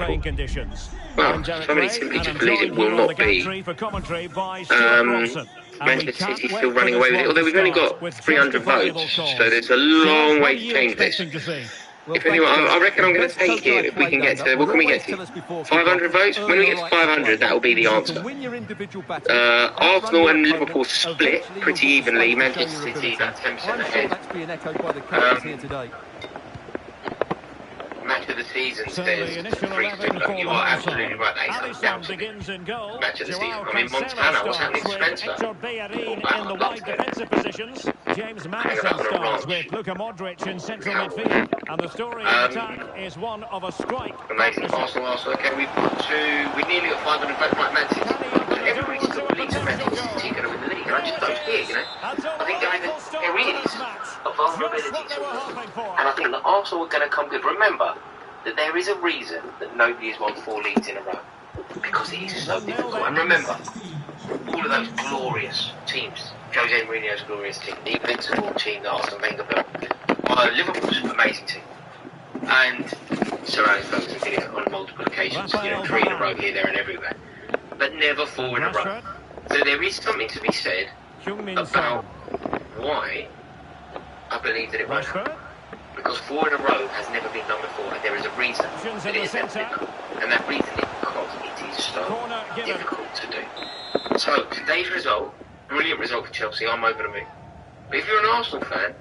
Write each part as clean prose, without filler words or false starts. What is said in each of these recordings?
playing conditions. Well, somebody simply just believes it will not be. Manchester City still running away with it, although we've only got 300 votes, so there's a long way to change this. If anyone, I reckon I'm going to take it if we can get to, what can we get to? 500 votes? When we get to 500, that will be the answer. Arsenal and Liverpool split pretty evenly. Manchester City about 10% ahead. Match of the season says 3-2. You are absolutely right. That is down to match of the season. I mean, Montana, what's happening to Spencer? James Maddison starts with Luka Modric in central midfield, and the story in attack is one of a strike. Amazing. Arsenal. Okay, we nearly got 500 votes. Right, Man City. So everybody still believes that Manchester City are going to win the league, and I just don't see it, you know. I think there is a vulnerability to it, and I think that Arsenal are going to come good. Remember that there is a reason that nobody has won 4 leagues in a row, because it is so difficult. And remember, all of those glorious teams, Jose Mourinho's glorious team, the invincible team that Arsene Wenger built, Liverpool's an amazing team, and Sir Alex Ferguson did it on multiple occasions, you know, 3 in a row here, there, and everywhere, but never 4 in a row. So there is something to be said about why I believe that it won't happen. Because 4 in a row has never been done before, and there is a reason that it has never been done. And that reason is because it is so difficult to do. So, today's result, brilliant result for Chelsea, I'm over the moon. But if you're an Arsenal fan,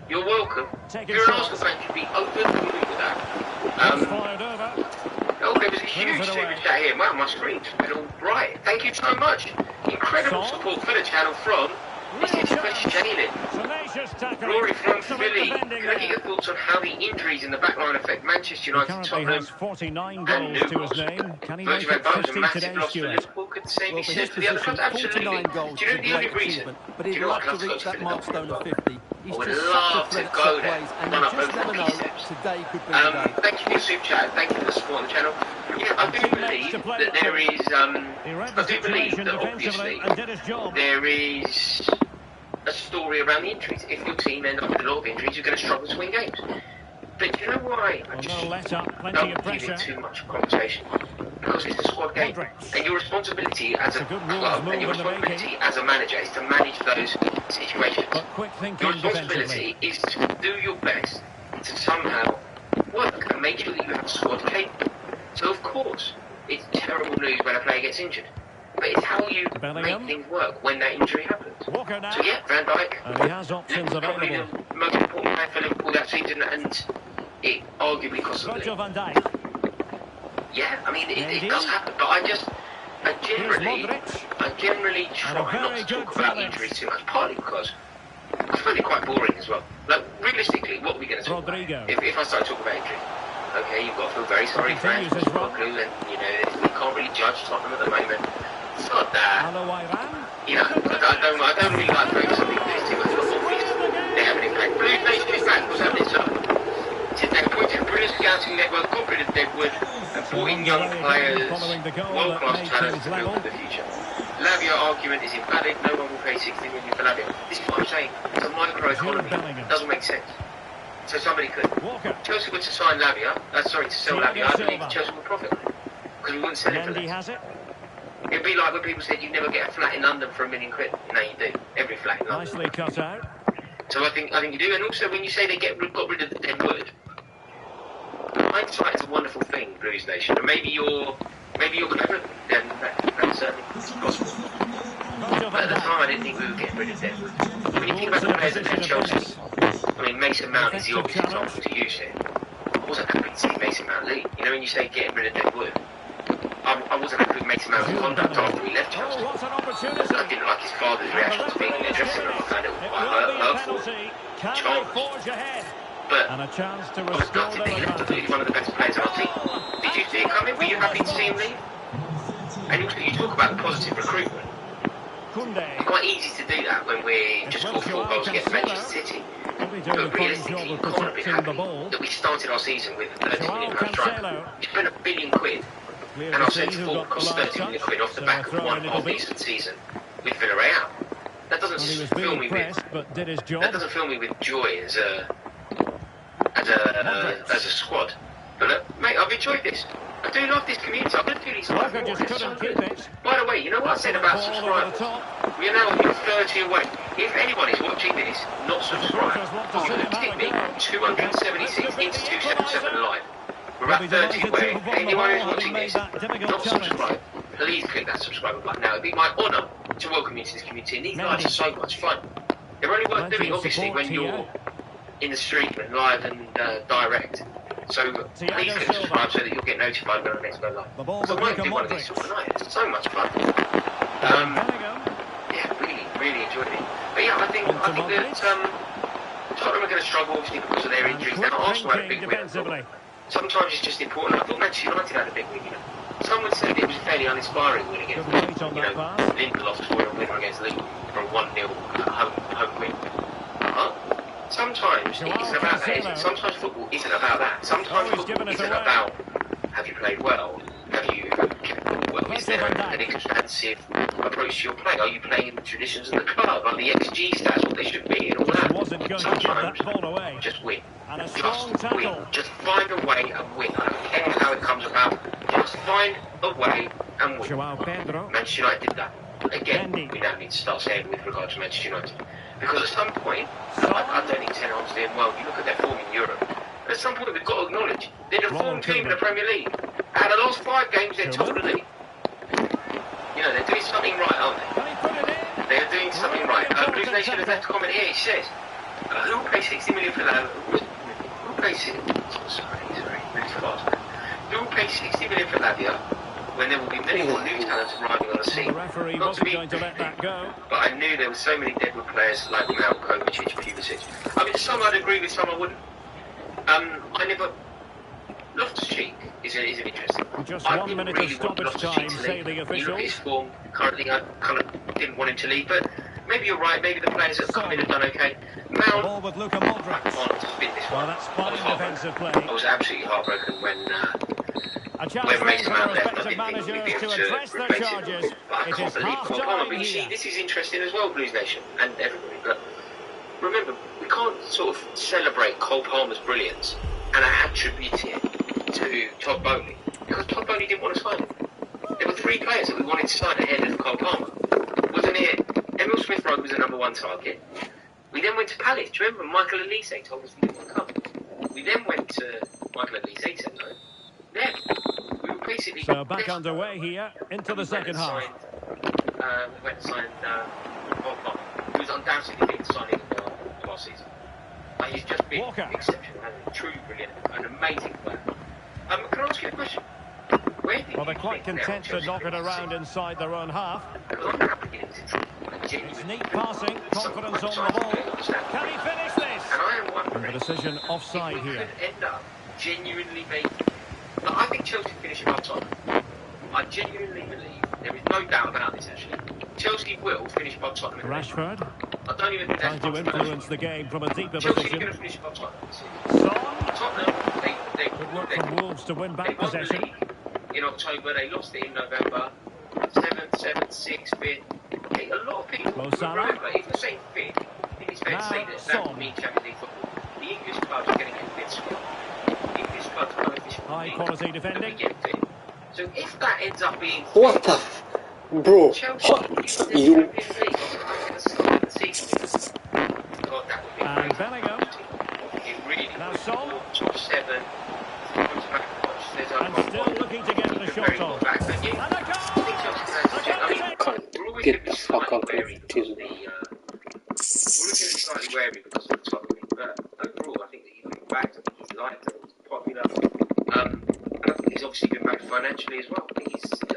you're welcome. If you're an Arsenal fan, you should be over the moon with that. Oh, there was a huge super chat here. Wow, my screen's been all bright. Thank you so much. Incredible support for the channel from Mr. Jalen. Rory from Philly. Can I get your thoughts on how the injuries in the backline affect Manchester United, Tottenham, and Newcastle? Virgil van Dijk, a massive loss for Liverpool. Could the same be said for the other clubs? Absolutely. Do you know the only reason? Do you know what? I'd love to go to Philadelphia as well. I would love to go there and run up over the biceps. Thank you for your super chat. Thank you for the support on the channel. Yeah, I do believe that there is, I do believe that obviously there is a story around the injuries. If your team end up with a lot of injuries, you're going to struggle to win games. But you know why? I just don't give it too much conversation. Because it's a squad game. And your responsibility as a club and your responsibility as a manager is to manage those situations. Your responsibility is to do your best to somehow work and make sure that you have a squad capable. So of course, it's terrible news when a player gets injured. But it's how you make things work when that injury happens. So yeah, Van Dijk, probably the most important player for Liverpool that season, and it arguably cost them the league. Yeah, I mean, it does happen, but I generally try not to talk about injuries too much, partly because I find it quite boring as well. Like, realistically, what are we going to talk about? If I start talking about injuries, okay, you've got to feel very sorry for fans, and, you know, we can't really judge Tottenham at the moment. It's not that, you know, I don't really like throwing something that is too much of a obvious. They have an impact. Blue Nation is back, what's happening, so? They've appointed a brilliant scouting network, got rid of Deadwood, and brought in young players, world-class talents to build for the future. Lavia argument is invalid, no one will pay 60 million for Lavia. This is what I'm saying, it's a micro-economy, it doesn't make sense. So somebody could. Chelsea were to sign Lavia, to sell Lavia, I believe Chelsea would profit on it. Because we wouldn't sell it for less. It'd be like when people said you never get a flat in London for £1 million. No, you do. Every flat in London. Nicely cut out. So I think you do. And also when you say they got rid of the dead wood, hindsight is a wonderful thing, Blues Nation. And maybe you're clever, then that's certainly possible. But at the time I didn't think we were getting rid of dead wood. When you think about the players that left Chelsea, I mean Mason Mount is the obvious example to use here. I wasn't happy to see Mason Mount leave. You know, when you say getting rid of dead wood, I wasn't happy with Mason Mount's conduct after he left Chelsea. I didn't like his father's reaction to being in the dressing room. I found it quite hurtful, childish. But I was gutted that he left. He's one of the best players on our team. Did you see it coming? Were you happy to see him leave? And also, you talk about the positive recruitment. It's quite easy to do that when we just scored 4 goals against Manchester City. But realistically, you can't have been happy that we started our season with a £30 million striker. We spent £1 billion, and our centre forward cost £30 million off the back of one half-decent season with Villarreal. That doesn't fill me with joy as a squad. But look, mate, I've enjoyed this. I do love this community. I'm going to do these live more. Just It's so couldn't keep good. it. By the way, you know what I said about subscribers? We are now on 30 away. If anyone is watching this, not subscribed, you can tip me 276 into 277 live. We're at 30 away. Anyone who's watching this, not subscribed, please click that subscribe button now. It'd be my honour to welcome you to this community. And these lives are so much fun. They're only worth doing, obviously, when you're in the stream and live and direct. So please click subscribe so that you'll get notified when I next go live. So I might do one of these tonight. It's so much fun. Yeah, really enjoyed it. But yeah, I think that Tottenham are going to struggle obviously because of their injuries. Now Arsenal had a big win. Sometimes it's just important. I thought Manchester United had a big win. Someone said it was a fairly uninspiring win against Lindelof scoring a winner against Liverpool for a 1-0 home win. Sometimes it isn't about that, is it? Sometimes football isn't about that. Sometimes football isn't about have you played well? Have you kept well? Is there an expansive approach to your play? Are you playing in the traditions of the club? Are the XG stats what they should be and all that? Sometimes just win. Just win. Just find a way and win. I don't care how it comes about. Just find a way and win. Manchester United did that. Again, we now need to start saying with regard to Manchester United. Because at some point, I don't think Ten Hag's doing well. You look at their form in Europe. At some point, we've got to acknowledge they're the form team in the Premier League. Out of the last 5 games, they're top of the league. You know, they're doing something right, aren't they? They are doing something right. Blues Nation has left a comment here. He says, who will pay 60 million for that? Who will pay 60 million for Lavia when there will be many more new talents arriving on the scene? Not to be going to let that go. But I knew there were so many Deadwood players like Mount, Kovacic, Pulisic. I mean, some I'd agree with, some I wouldn't. I never... Loftus-Cheek is an interesting one. Just 1 minute of stoppage time, say the officials. You look at his form currently, I kind of didn't want him to leave, but maybe you're right, maybe the players that have come in have done okay. Mount, with Luka Modric. I can't spin this one. Well, that's fine defensive play. I was absolutely heartbroken when Mason Mount left. I didn't think we'd be able to replace him. But I can't believe Cole Palmer. But you see, this is interesting as well, Blues Nation, and everybody. But remember, we can't sort of celebrate Cole Palmer's brilliance and attribute it to Todd Bowley, because Todd Bowley didn't want to sign him. There were 3 players that we wanted to sign ahead of Cole Palmer. Wasn't it? Emil Smith-Rowe was the #1 target. We then went to Palace. Do you remember Michael Elise told us he didn't want to come? We then went to Michael Elise, said no. Then we were basically... So back underway here into the second half. We went and signed Cole Palmer, who was undoubtedly been signing last season. He's just been exceptional, truly brilliant, an amazing player. Can I ask you a question? Well, they're quite content to knock it around inside their own half. It's neat passing, confidence on the ball. Can he finish this? And I am wondering, the decision offside here. Could end up genuinely making... I think Chelsea finish above Tottenham. I genuinely believe, there is no doubt about this actually, Chelsea will finish above Tottenham. Rashford. I don't even think trying to influence the game from a deeper Chelsea position. Are going to finish above Tottenham. Tottenham. Good work from Wolves to win back possession. In October, they lost it in November. 7th, 7th, 6th, 5th. Okay, a lot of people remember, if you're saying 5th, I think it's fair to say that would mean Champions League football. The English clubs are getting convinced. The English clubs are high quality defending. So if that ends up being... What the bro, Chelsea, you... And Bellingham. It really now Son. Top 7. And still looking to get the shot on. And a goal! Get the fuck out of Kyeza. We're looking slightly wary because of the top of it, but overall I think that he's been backed. I think he's liked it, he's popular. And I think he's obviously been backed financially as well. I think he's okay.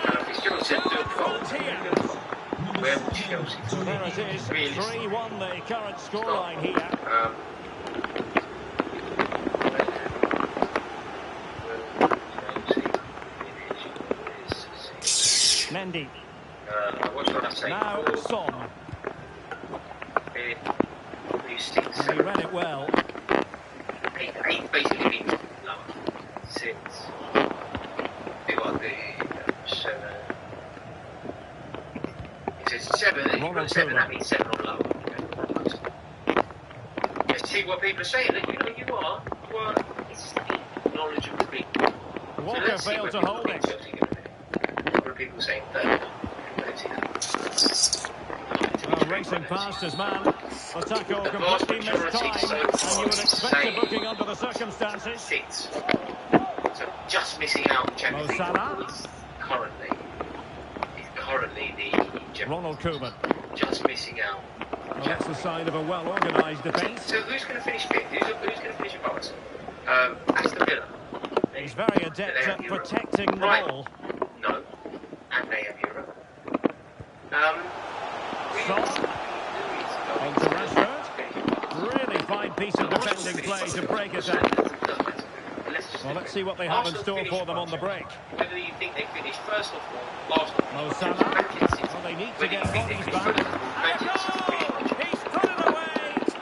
And if still said do a goal, where would Chelsea fall? There it is, 3-1 the current scoreline here. Mendy. What should I say? Now Son. He ran it well. 8 basically means lower. 6. They got the 7. It says 7. If you've got 7, that means 7 or lower. Let's see what people are saying. You know, you are. It's knowledge of the people. Walker failed to hold it. A number of people saying third. Well, racing past his man. The tackle completely missed time, and you would expect a booking under the circumstances. Six. So just missing out the Champions League football is currently the Ronald Koeman. just missing out. Well, that's the sign of a well-organised defence. So who's going to finish fifth? Who's going to finish above us? Aston Villa. He's very adept at protecting the ball. No. And they have Euro. On to Rashford. Really fine piece of defending play to break it up. Well, let's see what they have in store for them on the break. Whether you think they finished first or fourth, last or Mo Salah. Well, they need to get bodies back. He's put it away.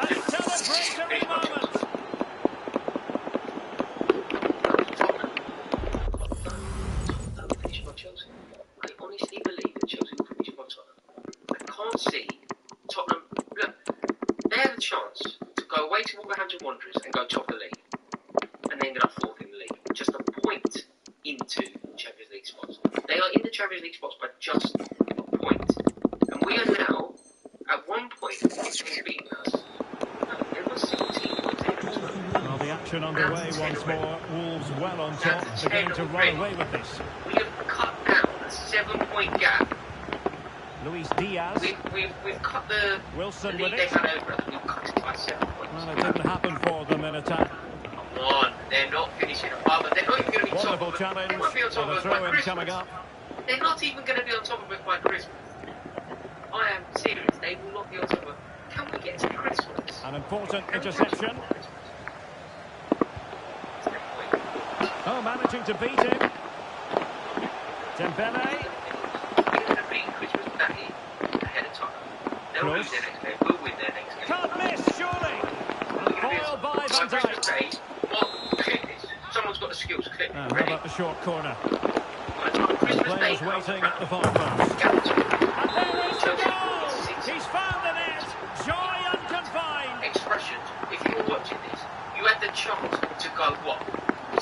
A celebratory moment. I honestly believe that Chelsea will finish above Tottenham. I can't see Tottenham. Look, they have a chance to go away to Wolverhampton Wanderers and go top of the league, and they ended up fourth in the league, just a point into Champions League spots. They are in the Champions League spots by just a point, and we are now at 1 point between beating us. There was 17 points in. Well, the action underway once more. Wolves well on top, beginning to run away with this. We have cut down a 7-point gap. Luis Diaz. We've cut the Wilson lead with they it. had over us. We've cut it by 7 points. Well, it didn't happen for them in attack. Come on, they're not finishing above us. They're not even going to be top Wonderful of us. challenge. They won't be on top And of a us by throw-in Christmas. coming up. They're not even going to be on top of us by Christmas. I am serious. They will not be on top of us. Can we get to Christmas? An important interception. Oh, managing to beat him. Dembele. We're going to beat Christmas Day ahead of time. They'll lose their next game. We'll win their next game. Can't miss, surely. Foiled by Van Christmas Dijk. Day, what? Clip this. Someone's got the skills. Clip. How Ready? about the short corner? By the time Christmas Day Players comes waiting around, at the far post. Gallagher, And there is the Chelsea goal! six. He's found the net. Joy unconfined. Expressions. If you were watching this, you had the chance to go what?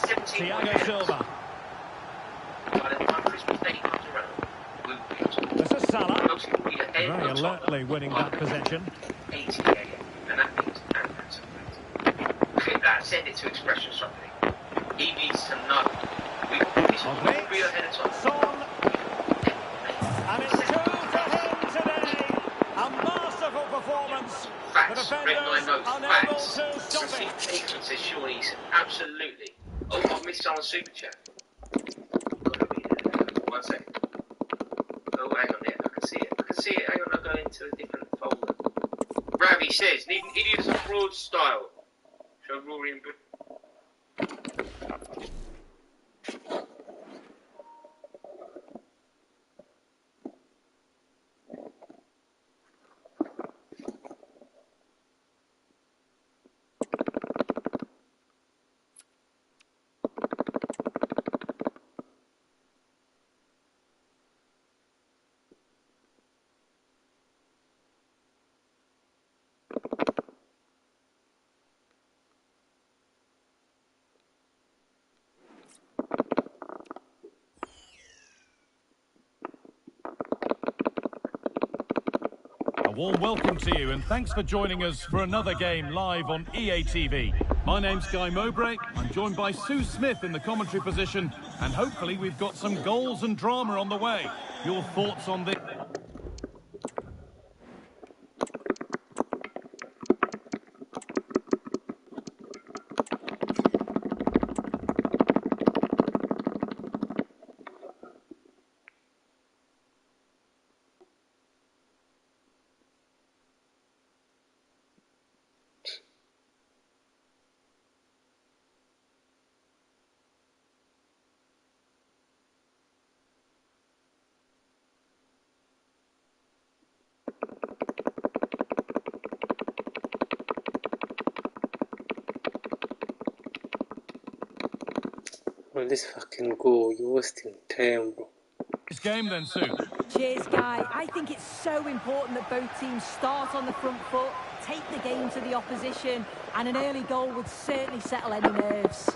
17 Thiago Silva. By the time Christmas Day comes around, we will be on top. This is Salah. Chelsea will be ahead Very on top alertly winning by that possession. 80 a.m. And that means and that's a fact. Clip that, send it to Expression something. He needs to know. We will be ahead of top. Son. And it's 2 for him today. A masterful performance. The Facts, red defenders line notes, unable facts. to stop it. Aikman says Sean Eason. Absolutely. Oh, I've missed someone's super chat. Gotta be there. 1 second. Oh, hang on there. I can see it. I can see it. Hang on, I'll go into a different folder. Ravi says, need an idiots abroad style. Show Rory and Britain. A warm welcome to you and thanks for joining us for another game live on EA TV. My name's Guy Mowbray. I'm joined by Sue Smith in the commentary position and hopefully we've got some goals and drama on the way. Your thoughts on this? Well, this fucking goal, you're wasting time, bro. This game then, Sue. Cheers, Guy. I think it's so important that both teams start on the front foot, take the game to the opposition, and an early goal would certainly settle any nerves.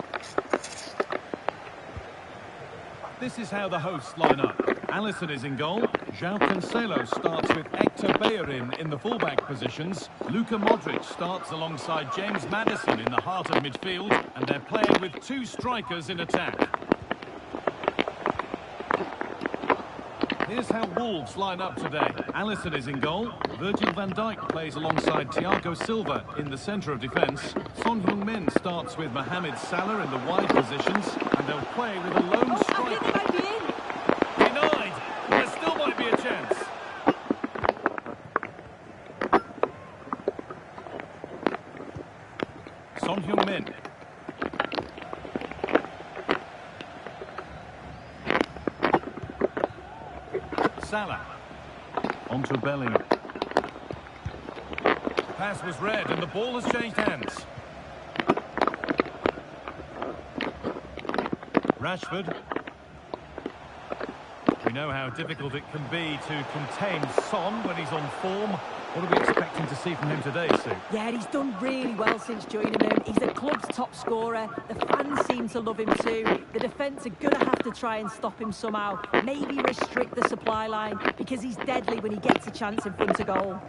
This is how the hosts line up. Alisson is in goal. João Cancelo starts with Hector Bellerin in the fullback positions. Luka Modric starts alongside James Maddison in the heart of midfield. And they're playing with two strikers in attack. Here's how Wolves line up today. Alisson is in goal. Virgil van Dijk plays alongside Thiago Silva in the centre of defence. Son Heung-min starts with Mohamed Salah in the wide positions. And they'll play with a lone striker. I think they might be in. Denied. There still might be a chance. Son Heung-min. Salah. Onto Bellingham. Pass was read and the ball has changed hands. Rashford. We know how difficult it can be to contain Son when he's on form. What are we expecting to see from him today, Sue? Yeah, he's done really well since joining them. He's the club's top scorer. The fans seem to love him too. The defence are going to have to try and stop him somehow. Maybe restrict the supply line, because he's deadly when he gets a chance in front of goal.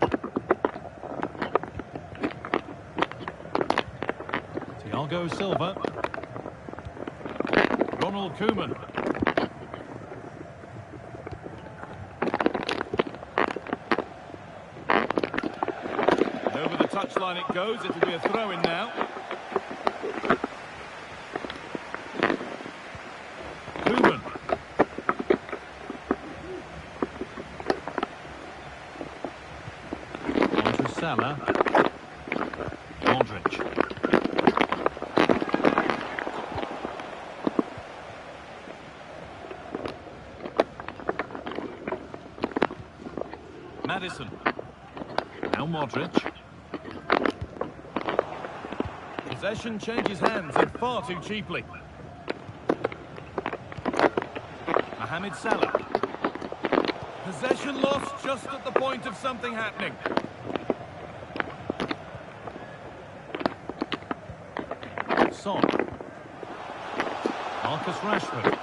Thiago Silva. Ronald Koeman. Over the touchline it goes. It'll be a throw-in now. Koeman. Onto Salah. Modric. Maddison. Now Modric. Possession changes hands and far too cheaply. Mohamed Salah. Possession lost just at the point of something happening. Son. Marcus Rashford.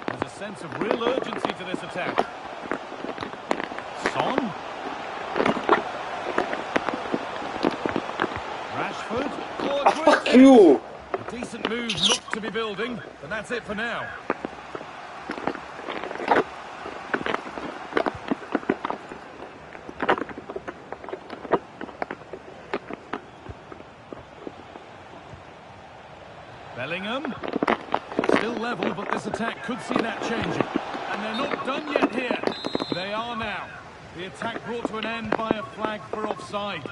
There's a sense of real urgency to this attack. Son. Rashford. Fuck you! A decent move looked to be building, but that's it for now. Bellingham. Still level, but this attack could see that changing. And they're not done yet here. They are now. The attack brought to an end by a flag for offside.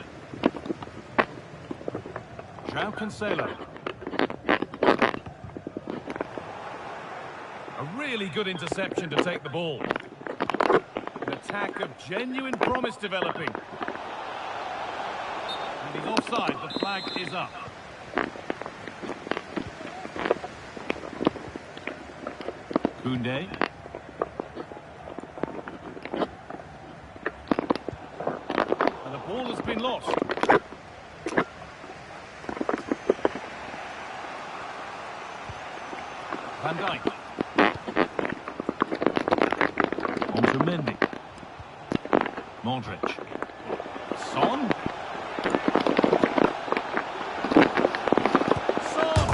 João Cancelo. A really good interception to take the ball. An attack of genuine promise developing. And he's offside. The flag is up. Koundé. And the ball has been lost. Van Dijk. Onto Mendy. Modric. Son. Son!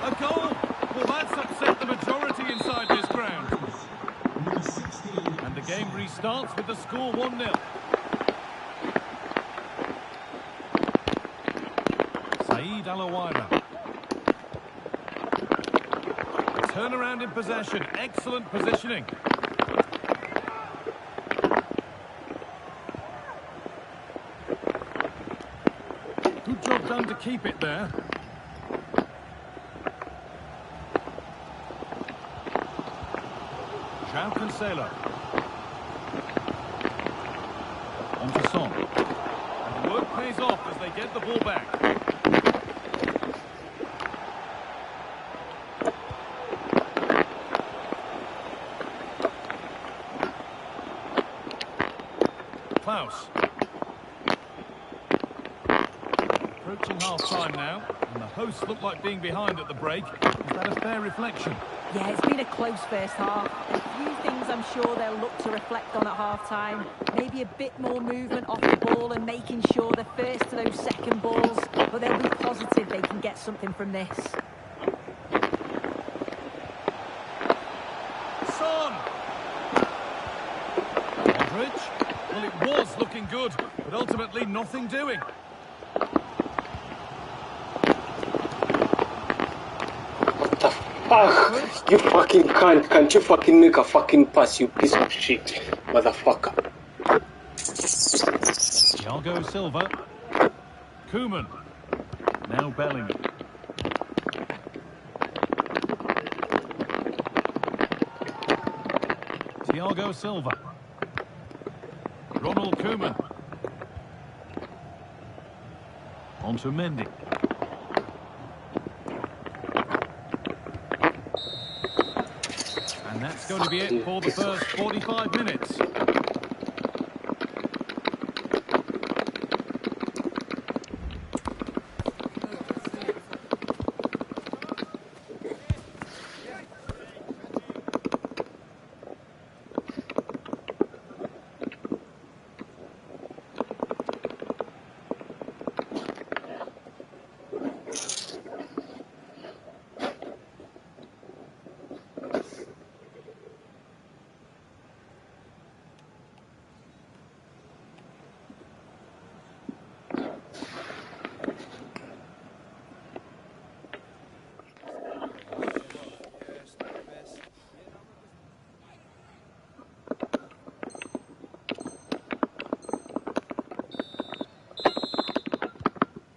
A goal! Well, that's upset the majority inside this ground. And the game restarts with the score 1-0. Saïd Alaouira. Turnaround in possession. Excellent positioning. Good job done to keep it there. João Cancelo. Onto Son. And the work pays off as they get the ball back. Klaus. approaching half-time now, and the hosts look like being behind at the break. Is that a fair reflection? Yeah, it's been a close first half. A few things I'm sure they'll look to reflect on at half-time. Maybe a bit more movement off the ball and making sure they're first to those second balls. But they'll be positive they can get something from this. Son! Modric? Well, it was looking good, but ultimately nothing doing. What the fuck? You fucking cunt. Can't you fucking make a fucking pass, you piece of shit, motherfucker? Thiago Silva. Koeman. Now Bellingham. Thiago Silva. Ronald Koeman. On to Mendy. And that's going to be it for the first 45 minutes.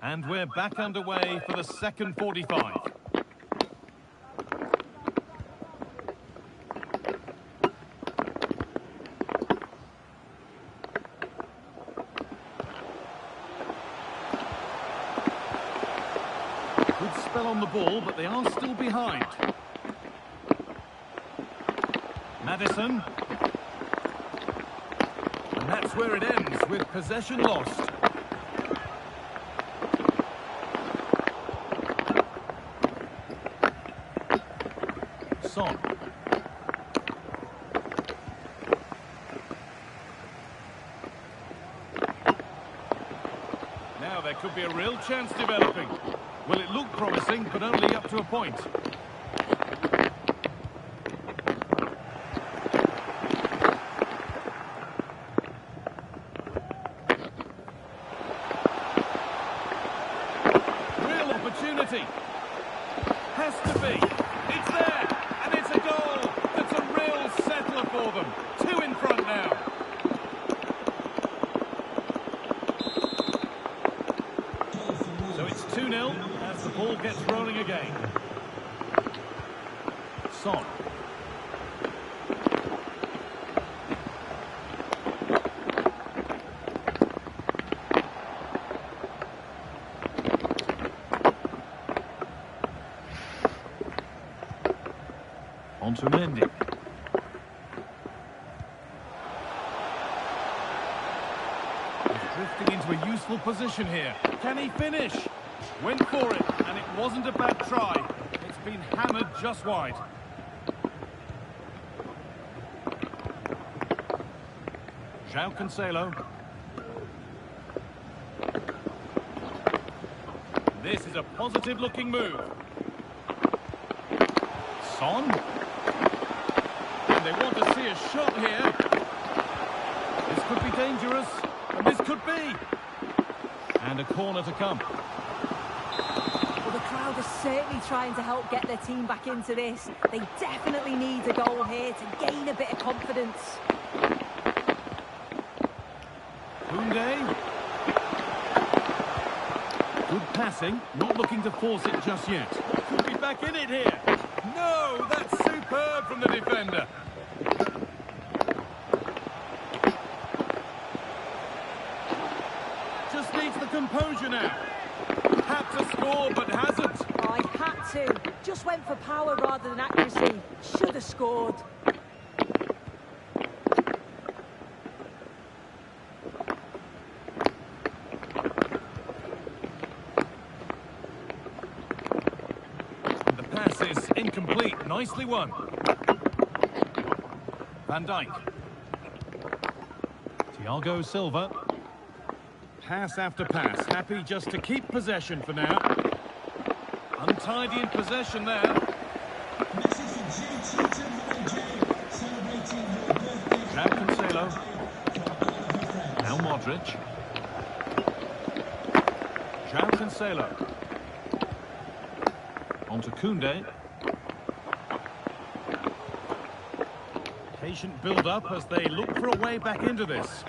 And we're back underway for the second 45. Good spell on the ball, but they are still behind. Maddison. And that's where it ends, with possession lost. Son. Now there could be a real chance developing. Well, it looked promising, but only up to a point. Real opportunity. Has to be. It's there. And it's a goal. That's a real settler for them. 2 in front now. So it's 2-0 as the ball gets rolling again. Son. On to Mendy. He's drifting into a useful position here. Can he finish? Went for it, and it wasn't a bad try. It's been hammered just wide. João Cancelo. This is a positive-looking move. Son. And they want to see a shot here. This could be dangerous, and this could be. And a corner to come. Well, the crowd are certainly trying to help get their team back into this. They definitely need a goal here to gain a bit of confidence. Koundé. Good passing, not looking to force it just yet. Could be back in it here. No, that's superb from the defender. Just needs the composure now. Had to score, but hasn't. Oh, he had to. Just went for power rather than accuracy. Should have scored. pass incomplete. Nicely won. Van Dijk. Thiago Silva. Pass after pass. Happy just to keep possession for now. Untidy in possession there. João Cancelo. Now Modric. João Cancelo. On to Koundé. Patient build-up as they look for a way back into this.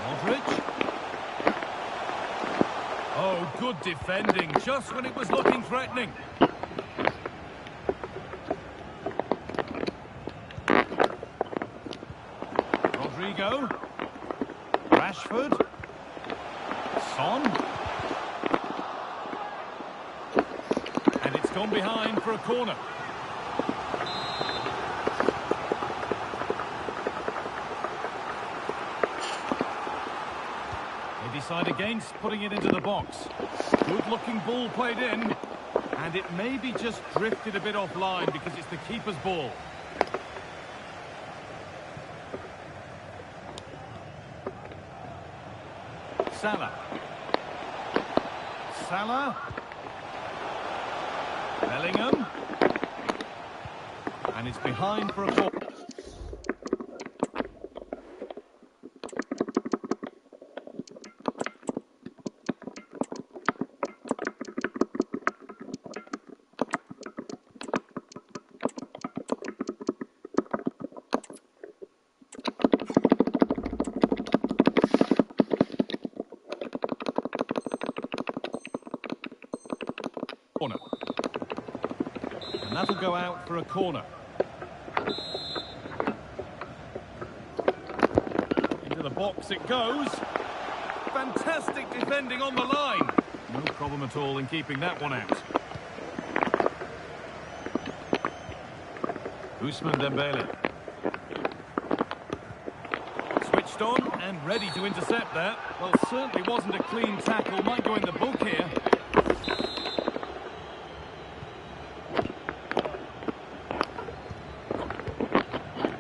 Modric. Oh, good defending, just when it was looking threatening. Rodrigo. Rashford. Son. And it's gone behind for a corner. They decide against putting it into the box. Good-looking ball played in. And it maybe just drifted a bit offline because it's the keeper's ball. Salah. Salah. Bellingham. And it's behind for a corner. And that'll go out for a corner. Into the box it goes. Fantastic defending on the line. No problem at all in keeping that one out. Ousmane Dembele. Switched on and ready to intercept that. Well, certainly wasn't a clean tackle. Might go in the book here.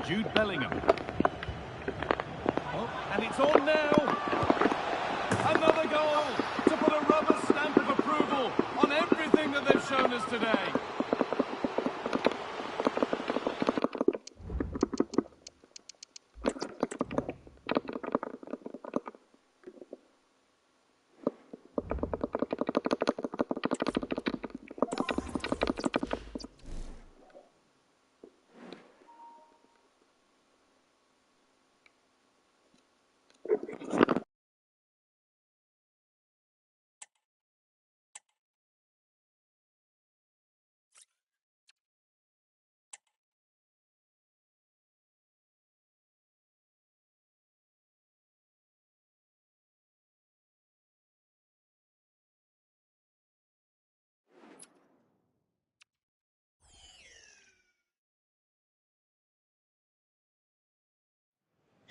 Jude Bellingham. Oh, and it's on now. Another goal to put a rubber stamp of approval on everything that they've shown us today.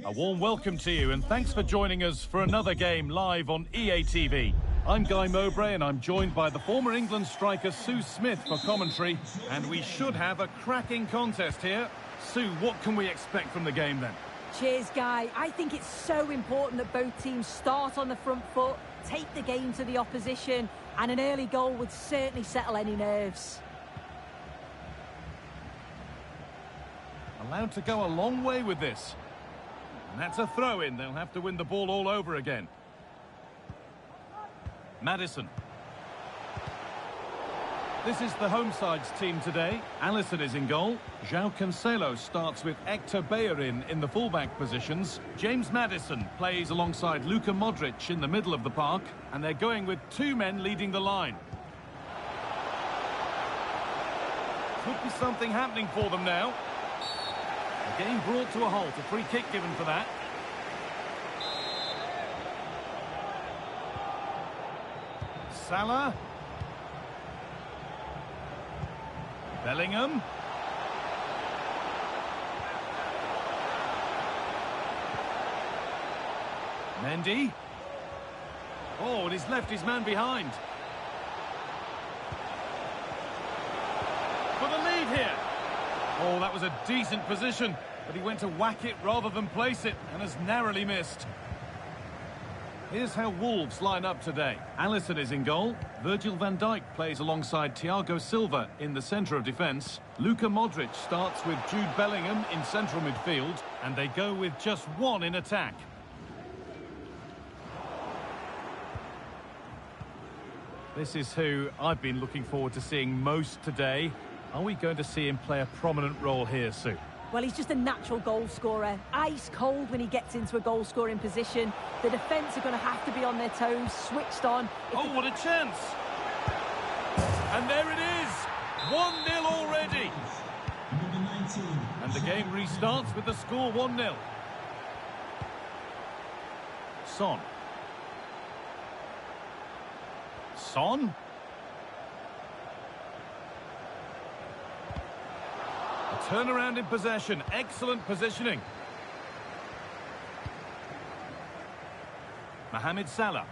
A warm welcome to you and thanks for joining us for another game live on EA TV. I'm Guy Mowbray and I'm joined by the former England striker Sue Smith for commentary, and we should have a cracking contest here. Sue, what can we expect from the game then? Cheers, Guy. I think it's so important that both teams start on the front foot, take the game to the opposition, and an early goal would certainly settle any nerves. Allowed to go a long way with this. And that's a throw-in. They'll have to win the ball all over again. Maddison. This is the home side's team today. Alisson is in goal. João Cancelo starts with Hector Bellerin in the fullback positions. James Maddison plays alongside Luka Modric in the middle of the park. And they're going with two men leading the line. Could be something happening for them now. The game brought to a halt, a free kick given for that. Salah. Bellingham. Mendy. Oh, and he's left his man behind. that was a decent position, but he went to whack it rather than place it and has narrowly missed. Here's how Wolves line up today. Alisson is in goal. Virgil van Dijk plays alongside Thiago Silva in the centre of defence. Luka Modric starts with Jude Bellingham in central midfield, and they go with just one in attack. This is who I've been looking forward to seeing most today. Are we going to see him play a prominent role here, Sue? Well, he's just a natural goal scorer. Ice cold when he gets into a goal-scoring position. The defence are going to have to be on their toes, switched on. Oh, what a chance! And there it is! 1-0 already! And the game restarts with the score 1-0. Son. Son? Turnaround in possession, excellent positioning. Mohamed Salah.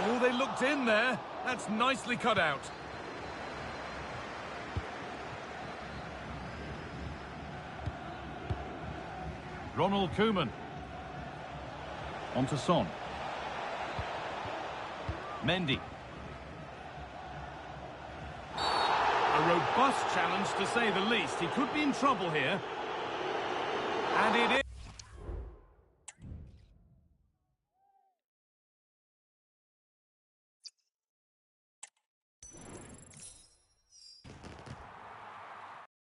Oh, they looked in there. That's nicely cut out. Ronald Koeman. On to Son. Mendy. A robust challenge to say the least. He could be in trouble here. And it is.